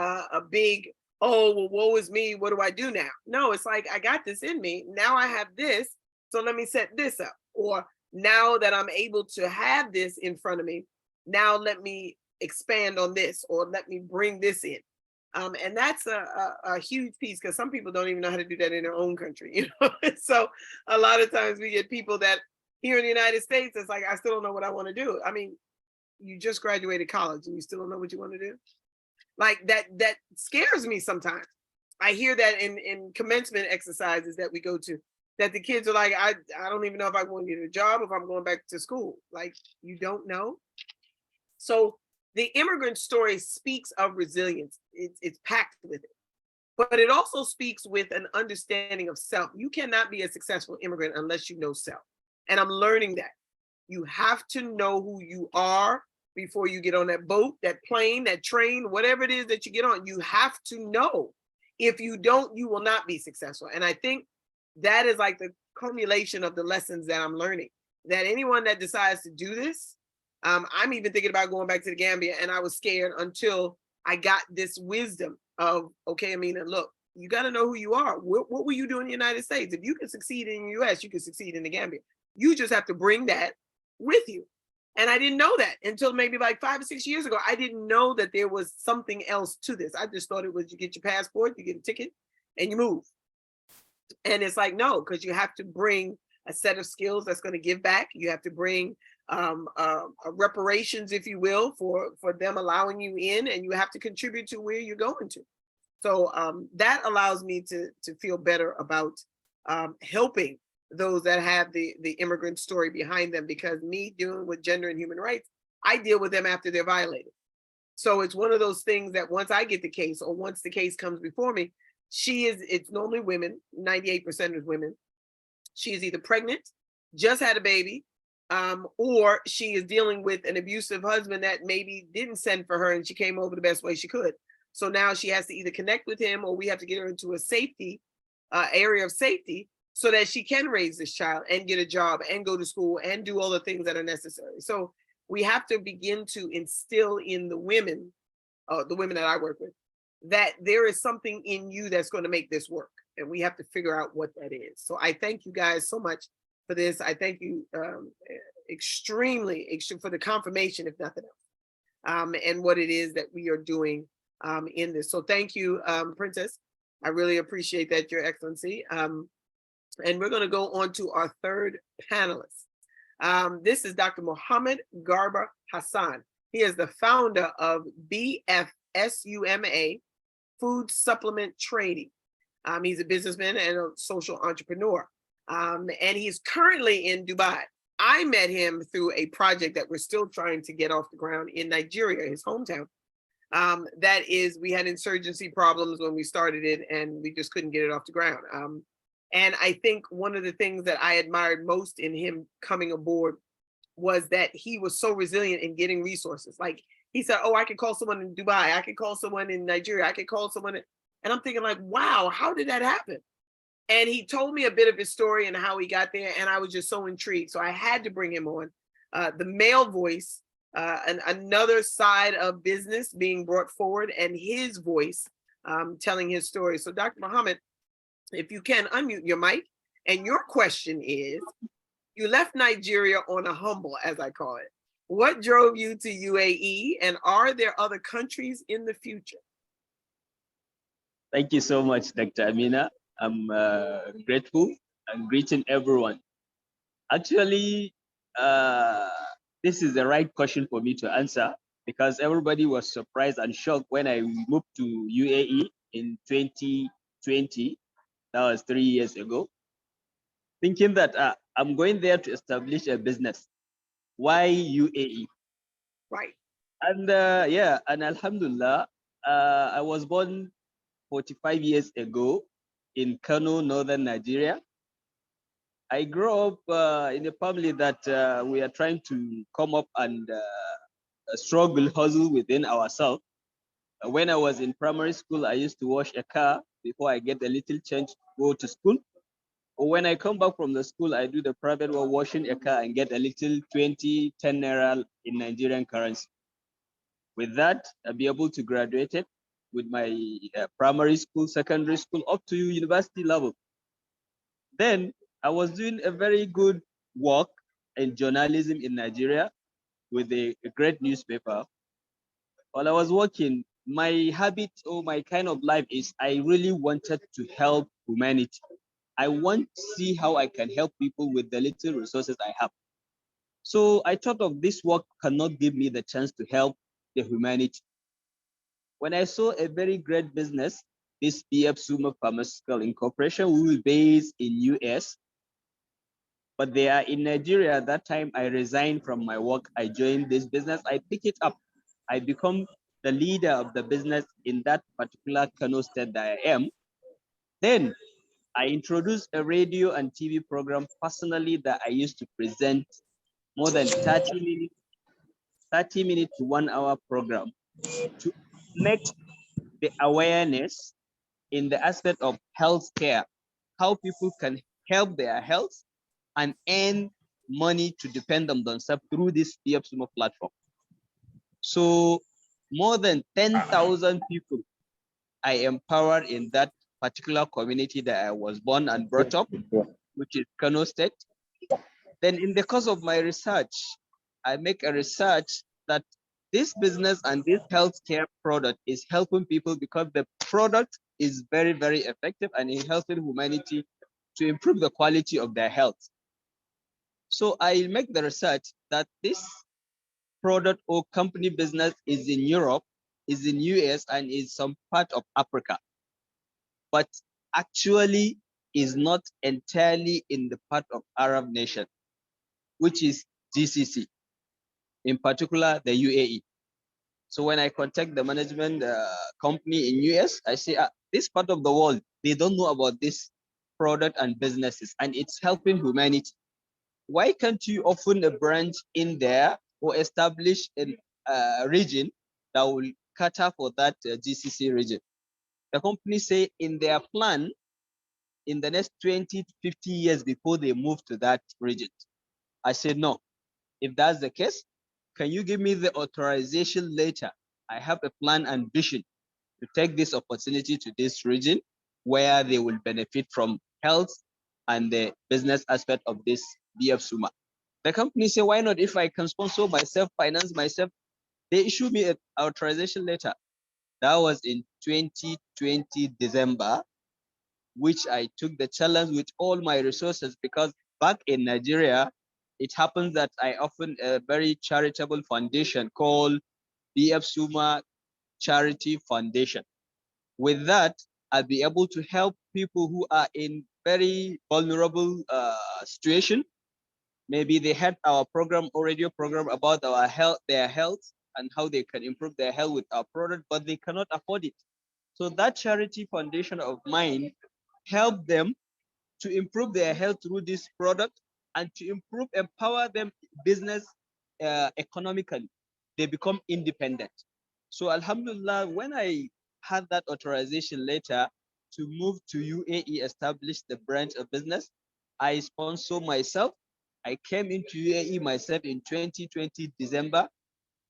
big, oh, well, woe is me, what do I do now? No, it's like, I got this in me. Now I have this, so let me set this up. Or now that I'm able to have this in front of me, now let me expand on this, or let me bring this in. And that's a huge piece, because some people don't even know how to do that in their own country. You know, so a lot of times we get people that here in the United States, it's like, I still don't know what I want to do. I mean, you just graduated college and you still don't know what you want to do. Like that scares me sometimes. I hear that in commencement exercises that we go to, that the kids are like, I don't even know if I'm going to get a job, if I'm going back to school. Like, you don't know. So the immigrant story speaks of resilience. It's packed with it. But it also speaks with an understanding of self. You cannot be a successful immigrant unless you know self. And I'm learning that. You have to know who you are before you get on that boat, that plane, that train, whatever it is that you get on. You have to know. If you don't, you will not be successful. And I think that is like the culmination of the lessons that I'm learning. That anyone that decides to do this, I'm even thinking about going back to the Gambia, and I was scared until I got this wisdom of, okay, Amina, look, you got to know who you are. What were you doing in the United States? If you can succeed in the US, you can succeed in the Gambia. You just have to bring that with you. And I didn't know that until maybe like 5 or 6 years ago. I didn't know that there was something else to this. I just thought it was, you get your passport, you get a ticket, and you move. And it's like, no, because you have to bring a set of skills that's going to give back. You have to bring reparations, if you will, for them allowing you in, and you have to contribute to where you're going to. So that allows me to feel better about helping those that have the immigrant story behind them, because me dealing with gender and human rights, I deal with them after they're violated. So it's one of those things that once I get the case, or once the case comes before me, it's normally women, 98% is women. She is either pregnant, just had a baby, or she is dealing with an abusive husband that maybe didn't send for her and she came over the best way she could. So now she has to either connect with him, or we have to get her into a safety area of safety, so that she can raise this child and get a job and go to school and do all the things that are necessary. So we have to begin to instill in the women that I work with, that there is something in you that's going to make this work. And we have to figure out what that is. So I thank you guys so much for this. I thank you extremely for the confirmation, if nothing else, and what it is that we are doing in this. So thank you, Princess. I really appreciate that, Your Excellency. And we're going to go on to our third panelist. This is Dr. Mohammed Garba Hassan. He is the founder of BFSUMA, Food Supplement Trading. He's a businessman and a social entrepreneur. And he's currently in Dubai. I met him through a project that we're still trying to get off the ground in Nigeria, his hometown. That is, we had insurgency problems when we started it, and we just couldn't get it off the ground. And I think one of the things that I admired most in him coming aboard was that he was so resilient in getting resources. Like he said, oh, I could call someone in Dubai, I could call someone in Nigeria, I could call someone and I'm thinking like, wow, how did that happen? And he told me a bit of his story and how he got there, and I was just so intrigued. So I had to bring him on. The male voice, and another side of business being brought forward, and his voice telling his story. So Dr. Muhammad, if you can unmute your mic, and your question is, you left Nigeria on a humble, as I call it. What drove you to UAE, and are there other countries in the future?
Thank you so much, Dr. Amina. I'm grateful and greeting everyone. Actually, this is the right question for me to answer because everybody was surprised and shocked when I moved to UAE in 2020. That was 3 years ago, thinking that I'm going there to establish a business. Why UAE?
Right.
And yeah, and Alhamdulillah, I was born 45 years ago in Kano, northern Nigeria. I grew up in a family that we are trying to come up and struggle, hustle within ourselves. When I was in primary school, I used to wash a car before I get a little change to go to school. Or when I come back from the school, I do the private work washing a car and get a little 20, 10 naira in Nigerian currency. With that, I'll be able to graduate it with my primary school, secondary school, up to university level. Then I was doing a very good work in journalism in Nigeria with a great newspaper. While I was working, my habit or my kind of life is I really wanted to help humanity. I want to see how I can help people with the little resources I have. So I thought of this work cannot give me the chance to help the humanity. When I saw a very great business, this BF Suma Pharmaceutical Incorporation, who is based in US, but they are in Nigeria. At that time, I resigned from my work. I joined this business. I pick it up. I become the leader of the business in that particular Kano state that I am. Then I introduced a radio and TV program personally that I used to present more than 30 minutes to 1 hour program to make the awareness in the aspect of healthcare, how people can help their health and earn money to depend on themselves through this BF Sumo platform. So more than 10,000 people I empowered in that particular community that I was born and brought up, which is Kano State. Then in the course of my research, I make a research that this business and this healthcare product is helping people because the product is very, very effective and in helping humanity to improve the quality of their health. So I make the research that this product or company business is in Europe, is in US, and is some part of Africa, but actually is not entirely in the part of Arab nation, which is GCC, in particular the UAE. So when I contact the management company in US, I say, this part of the world, they don't know about this product and businesses, and it's helping humanity. Why can't you open a branch in there or establish a region that will cater for that GCC region? The company say in their plan, in the next 20 to 50 years before they move to that region. I said, no, if that's the case, can you give me the authorization later? I have a plan and vision to take this opportunity to this region where they will benefit from health and the business aspect of this BF Suma. The company said, why not? If I can sponsor myself, finance myself, they issue me an authorization letter. That was in 2020 December, which I took the challenge with all my resources because back in Nigeria, it happens that I opened a very charitable foundation called BF Suma Charity Foundation. With that, I'll be able to help people who are in very vulnerable situation. Maybe they had our program or radio program about our health, their health, and how they can improve their health with our product, but they cannot afford it. So that charity foundation of mine helped them to improve their health through this product and to empower them business economically. They become independent. So Alhamdulillah, when I had that authorization later to move to UAE, establish the branch of business, I sponsor myself. I came into UAE myself in 2020 December.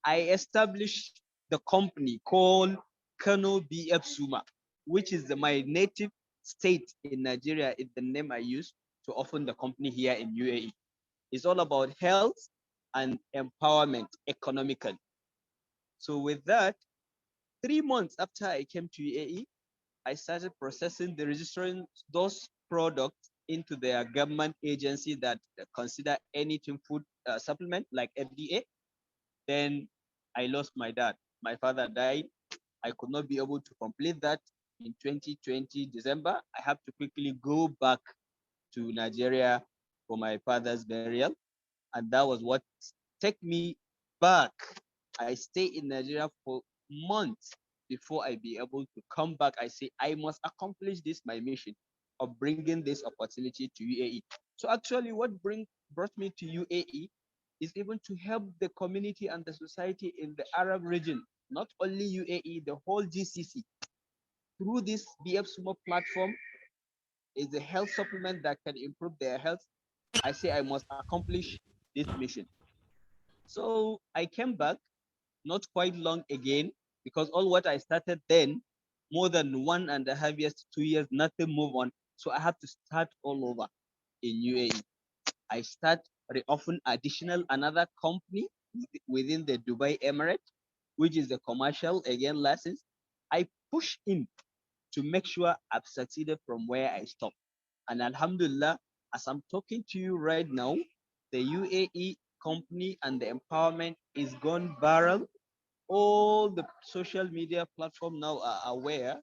I established the company called Kano BF Suma, which is my native state in Nigeria, is the name I use to open the company here in UAE. It's all about health and empowerment economically. So with that, 3 months after I came to UAE, I started processing the registering those products into their government agency that consider anything food supplement like FDA. Then I lost my dad. My father died. I could not be able to complete that in 2020 December. I have to quickly go back to Nigeria for my father's burial. And that was what took me back. I stayed in Nigeria for months before I be able to come back. I say, I must accomplish this, my mission of bringing this opportunity to UAE. So actually what brought me to UAE is even to help the community and the society in the Arab region, not only UAE, the whole GCC. Through this BF Sumo platform is a health supplement that can improve their health. I say I must accomplish this mission. So I came back, not quite long again, because all what I started then, more than 1.5 years to 2 years, nothing moved on. So I have to start all over in UAE. I start often additional another company within the Dubai Emirate, which is a commercial again license. I push in to make sure I've succeeded from where I stopped. And Alhamdulillah, as I'm talking to you right now, the UAE company and the empowerment is gone viral. All the social media platforms now are aware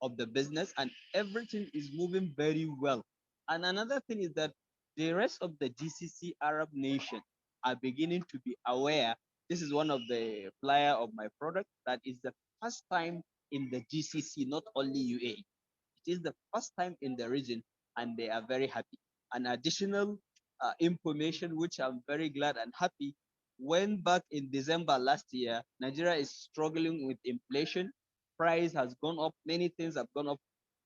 of the business and everything is moving very well. And another thing is that the rest of the GCC Arab nation are beginning to be aware. This is one of the flyer of my product that is the first time in the GCC, not only UAE. It is the first time in the region and they are very happy. An additional information which I'm very glad and happy, when back in December last year, Nigeria is struggling with inflation, price has gone up, many things have gone up.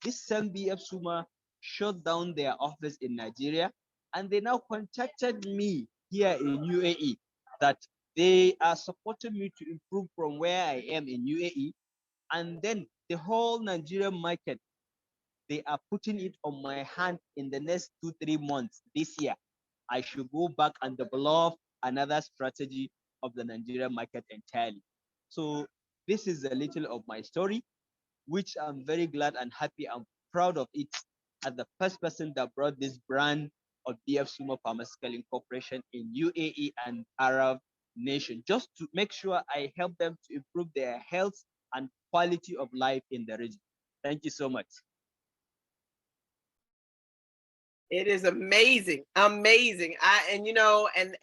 This same BF Suma shut down their office in Nigeria and they now contacted me here in UAE that they are supporting me to improve from where I am in UAE. And then the whole Nigerian market, they are putting it on my hand in the next 2-3 months this year. I should go back and develop another strategy of the Nigerian market entirely. So this is a little of my story, which I'm very glad and happy and proud of it as the first person that brought this brand of BF Sumo Pharmaceutical Incorporation in UAE and Arab nation, just to make sure I help them to improve their health and quality of life in the region. Thank you so much.
It is amazing, amazing. And you know, and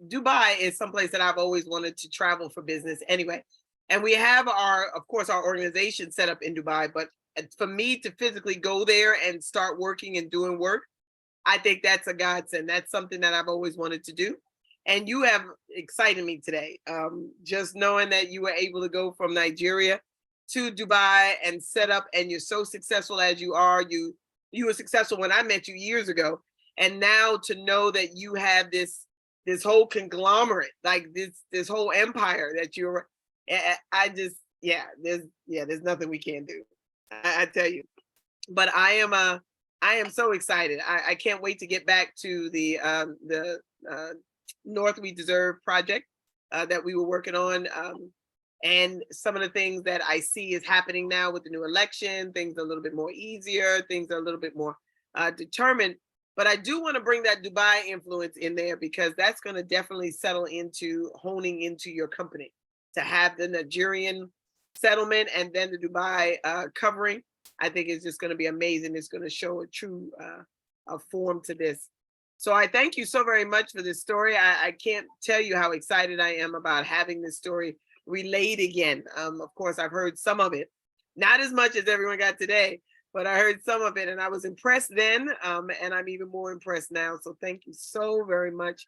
Dubai is someplace that I've always wanted to travel for business anyway. And we have of course, our organization set up in Dubai, but for me to physically go there and start working and doing work, I think that's a godsend. That's something that I've always wanted to do. And you have excited me today. Just knowing that you were able to go from Nigeria to Dubai and set up, and you're so successful as you are. You were successful when I met you years ago. And now to know that you have this whole conglomerate, like this whole empire that you're, I just, there's nothing we can't do. I tell you. But I am so excited. I can't wait to get back to the North We Deserve project that we were working on. And some of the things that I see is happening now with the new election, things are a little bit more easier, things are a little bit more determined. But I do want to bring that Dubai influence in there because that's going to definitely settle into honing into your company. To have the Nigerian settlement and then the Dubai covering, I think it's just going to be amazing. It's going to show a true form to this. So I thank you so very much for this story. I can't tell you how excited I am about having this story relayed again. Of course, I've heard some of it, not as much as everyone got today, but I heard some of it and I was impressed then, and I'm even more impressed now. So thank you so very much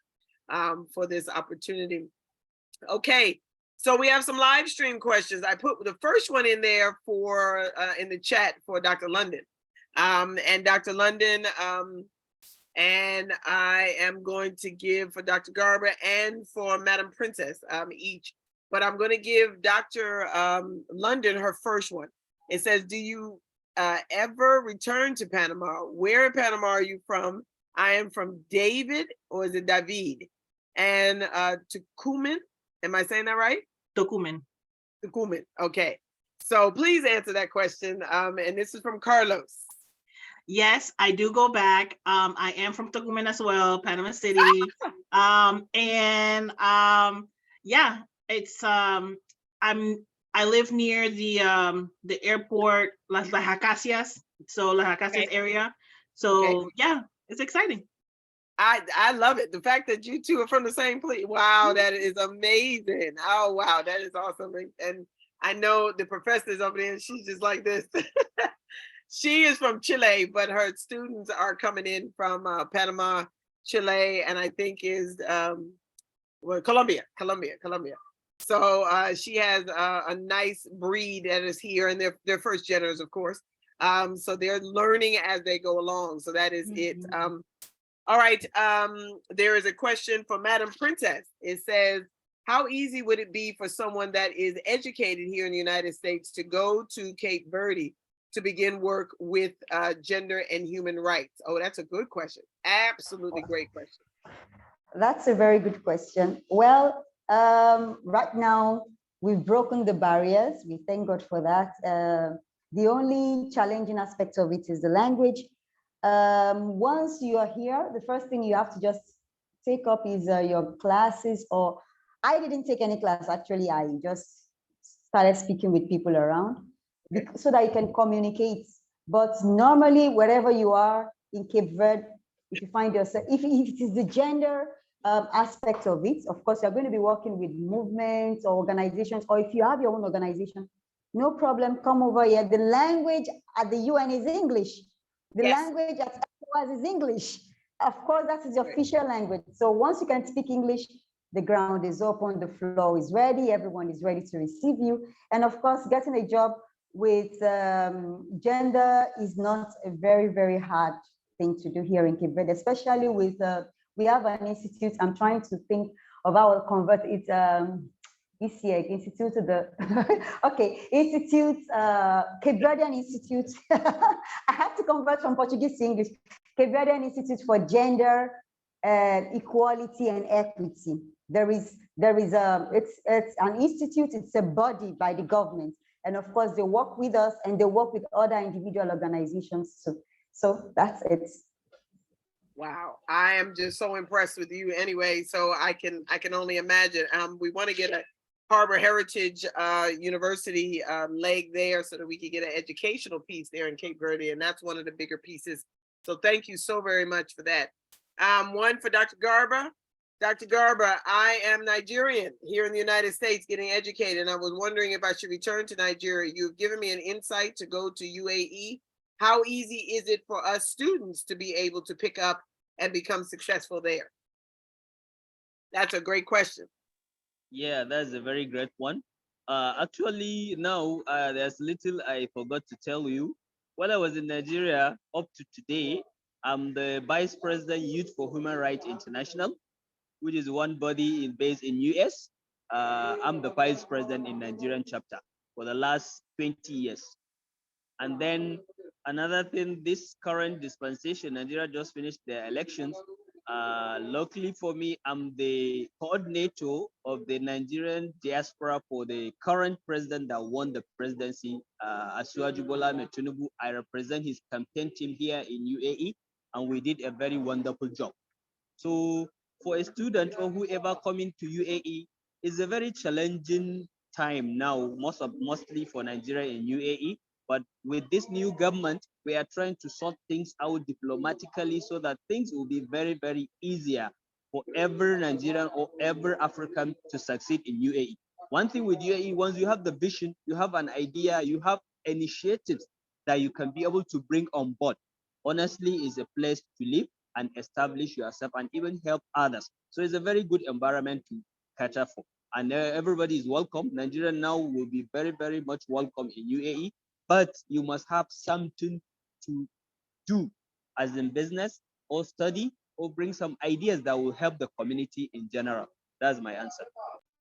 for this opportunity. Okay, so we have some live stream questions. I put the first one in there for in the chat for Dr. London. And Dr. London, and I am going to give for Dr. Garber and for Madam Princess each, but I'm going to give Dr. London her first one. It says, do you ever return to Panama? Where in Panama are you from? I am from David, or is it David? And Tucuman, am I saying that right?
Tucuman.
Tucuman, okay. So please answer that question. And this is from Carlos.
Yes, I do go back. I am from Tucuman as well, Panama City. Yeah, it's I live near the airport, Las Acacias, so Las Acacias area. So yeah, it's exciting.
I love it. The fact that you two are from the same place. Wow, that is amazing. Oh wow, that is awesome. And I know the professor's over there, and she's just like this. She is from Chile, but her students are coming in from Panama, Chile, and I think is well, Colombia. So she has a nice breed that is here, and they're first geners, of course. So they're learning as they go along. So that is it. All right. There is a question for Madam Princess. It says, how easy would it be for someone that is educated here in the United States to go to Cape Verde to begin work with gender and human rights? Oh, that's a good question. Absolutely great question.
That's a very good question. Well, right now, we've broken the barriers. We thank God for that. The only challenging aspect of it is the language. Once you are here, the first thing you have to just take up is your classes, or I didn't take any class, actually. I just started speaking with people around so that you can communicate. But normally, wherever you are in Cape Verde, if you find yourself, if it is the gender aspect of it, of course, you're going to be working with movements or organizations, or if you have your own organization, no problem, come over here. The language at the UN is English. The language at ECOWAS is English. Of course, that is the official language. So once you can speak English, the ground is open, the floor is ready, everyone is ready to receive you. And of course, getting a job with gender is not a very, very hard thing to do here in Cape Verde, especially with, we have an institute, I'm trying to think of how I'll convert it, ICIEC, Institute of the, okay, Institute, Cape Verdean Institute. I have to convert from Portuguese to English. Cape Verdean Institute for Gender, Equality and Equity. It's an institute, it's a body by the government. And of course, they work with us and they work with other individual organizations. So that's it.
Wow, I am just so impressed with you anyway. So I can only imagine. We want to get a Harbor Heritage University leg there so that we can get an educational piece there in Cape Verde, and that's one of the bigger pieces. So thank you so very much for that. One for Dr. Garba. Dr. Garba, I am Nigerian here in the United States getting educated, and I was wondering if I should return to Nigeria. You've given me an insight to go to UAE. How easy is it for us students to be able to pick up and become successful there? That's a great question.
Yeah, that's a very great one. Actually, now there's little I forgot to tell you. When I was in Nigeria up to today, I'm the Vice President Youth for Human Rights International, which is one body based in US. I'm the Vice President in Nigerian chapter for the last 20 years. And then another thing, this current dispensation, Nigeria just finished their elections. Luckily for me, I'm the coordinator of the Nigerian diaspora for the current president that won the presidency, Asiwaju Bola Ahmed Tinubu. I represent his campaign team here in UAE, and we did a very wonderful job. So for a student or whoever coming to UAE, it's a very challenging time now, mostly for Nigeria and UAE. But with this new government, we are trying to sort things out diplomatically so that things will be very, very easier for every Nigerian or every African to succeed in UAE. One thing with UAE, once you have the vision, you have an idea, you have initiatives that you can be able to bring on board. Honestly, is a place to live and establish yourself and even help others. So it's a very good environment to cater for. And everybody is welcome. Nigeria now will be very, very much welcome in UAE, but you must have something to do as in business or study or bring some ideas that will help the community in general. That's my answer.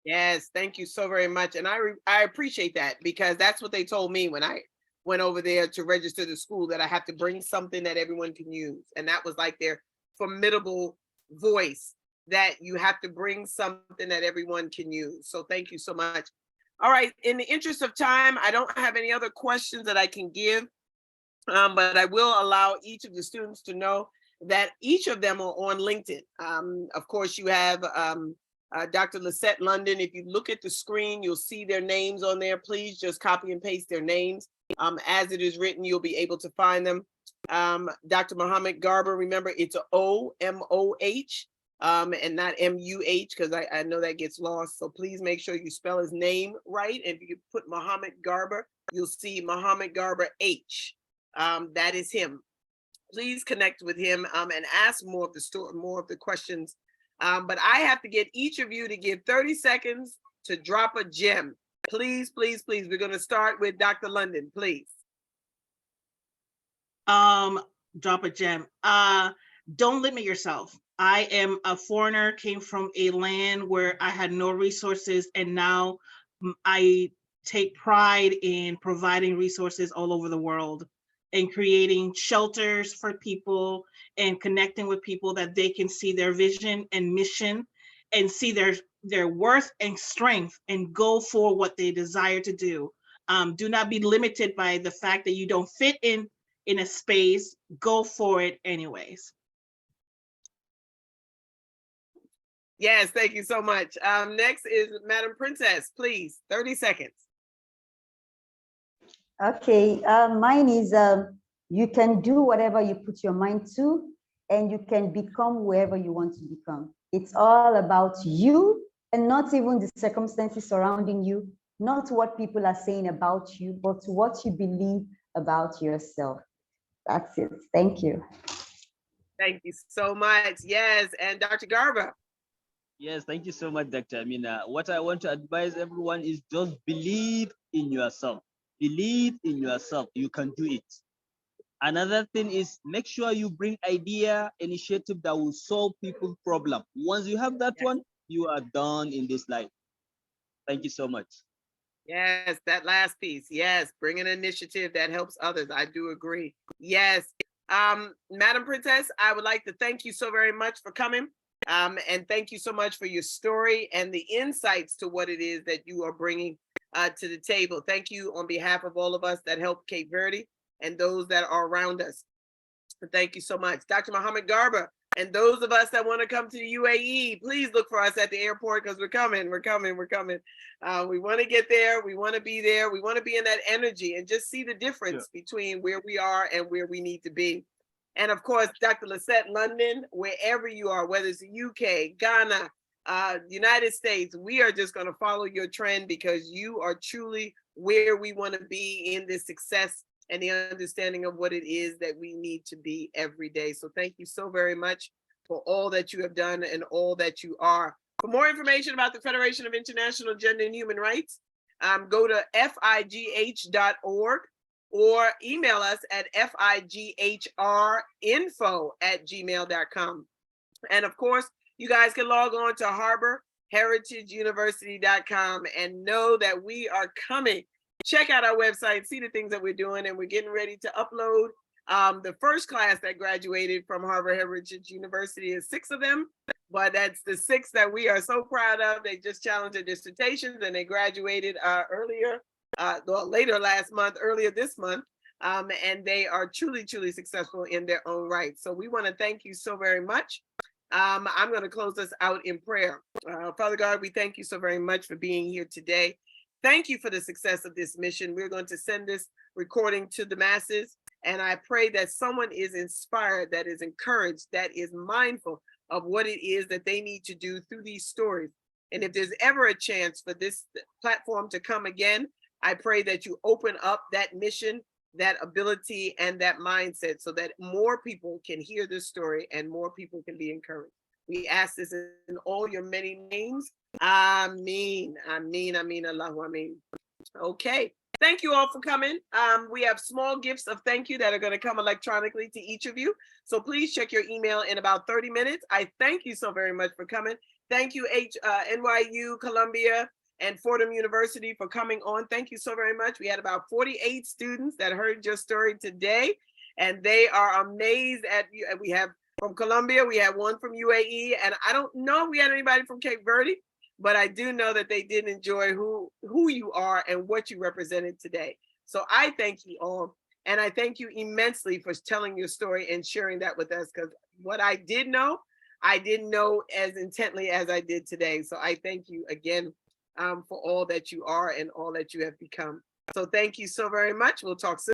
Yes, thank you so very much. And I appreciate that, because that's what they told me when I went over there to register the school, that I have to bring something that everyone can use. And that was like their formidable voice, that you have to bring something that everyone can use. So thank you so much. All right, in the interest of time, I don't have any other questions that I can give, but I will allow each of the students to know that each of them are on LinkedIn. Of course, you have Dr. Lisette London. If you look at the screen, you'll see their names on there. Please just copy and paste their names. As it is written, you'll be able to find them. Dr. Mohammed Garber, remember it's O-M-O-H and not M-U-H, because I know that gets lost. So please make sure you spell his name right. And if you put Mohammed Garber, you'll see Mohammed Garber H. That is him. Please connect with him and ask more of the questions. But I have to get each of you to give 30 seconds to drop a gem. Please, please, please. We're going to start with Dr. London, please.
Drop a gem. Don't limit yourself. I am a foreigner, came from a land where I had no resources, and now I take pride in providing resources all over the world and creating shelters for people and connecting with people that they can see their vision and mission and see their worth and strength and go for what they desire to do. Do not be limited by the fact that you don't fit in a space. Go for it anyways.
Yes, thank you so much. Next is Madam Princess, please, 30 seconds.
Okay, mine is you can do whatever you put your mind to, and you can become whoever you want to become. It's all about you and not even the circumstances surrounding you, not what people are saying about you, but what you believe about yourself. That's it. Thank you.
Thank you so much. Yes, and Dr. Garba.
Yes, thank you so much, Dr. Amina. What I want to advise everyone is just believe in yourself. Believe in yourself. You can do it. Another thing is make sure you bring idea, initiative that will solve people's problem. Once you have that one, you are done in this life. Thank you so much.
Yes, that last piece. Yes, bring an initiative that helps others. I do agree. Yes. Madam Princess, I would like to thank you so very much for coming. And thank you so much for your story and the insights to what it is that you are bringing to the table. Thank you on behalf of all of us that help Cape Verde and those that are around us. Thank you so much. Dr. Mohammed Garber, and those of us that want to come to the UAE, please look for us at the airport, because we're coming. We want to get there. We want to be there. We want to be in that energy and just see the difference between where we are and where we need to be. And of course, Dr. Lisette London, wherever you are, whether it's the UK, Ghana, United States, we are just going to follow your trend, because you are truly where we want to be in this success and the understanding of what it is that we need to be every day. So thank you so very much for all that you have done and all that you are. For more information about the Federation of International Gender and Human Rights, go to FIGH.org or email us at fighr.info@gmail.com. And of course, you guys can log on to harborheritageuniversity.com and know that we are coming. Check out our website, see the things that we're doing, and we're getting ready to upload. The first class that graduated from Harbor Heritage University is 6 of them, but that's the 6 that we are so proud of. They just challenged their dissertations and they graduated earlier this month, and they are truly, truly successful in their own right. So we want to thank you so very much. I'm going to close us out in prayer. Father God, we thank you so very much for being here today. Thank you for the success of this mission. We're going to send this recording to the masses. And I pray that someone is inspired, that is encouraged, that is mindful of what it is that they need to do through these stories. And if there's ever a chance for this platform to come again, I pray that you open up that mission, that ability, and that mindset so that more people can hear this story and more people can be encouraged. We ask this in all your many names. Ameen, ameen, ameen, Allahu ameen. Okay. Thank you all for coming. We have small gifts of thank you that are going to come electronically to each of you. So please check your email in about 30 minutes. I thank you so very much for coming. Thank you, NYU, Columbia, and Fordham University for coming on. Thank you so very much. We had about 48 students that heard your story today, and they are amazed at you. We have from Columbia, we have one from UAE, and I don't know if we had anybody from Cape Verde, but I do know that they did enjoy who you are and what you represented today. So I thank you all. And I thank you immensely for telling your story and sharing that with us, because what I did know, I didn't know as intently as I did today. So I thank you again for all that you are and all that you have become. So thank you so very much. We'll talk soon.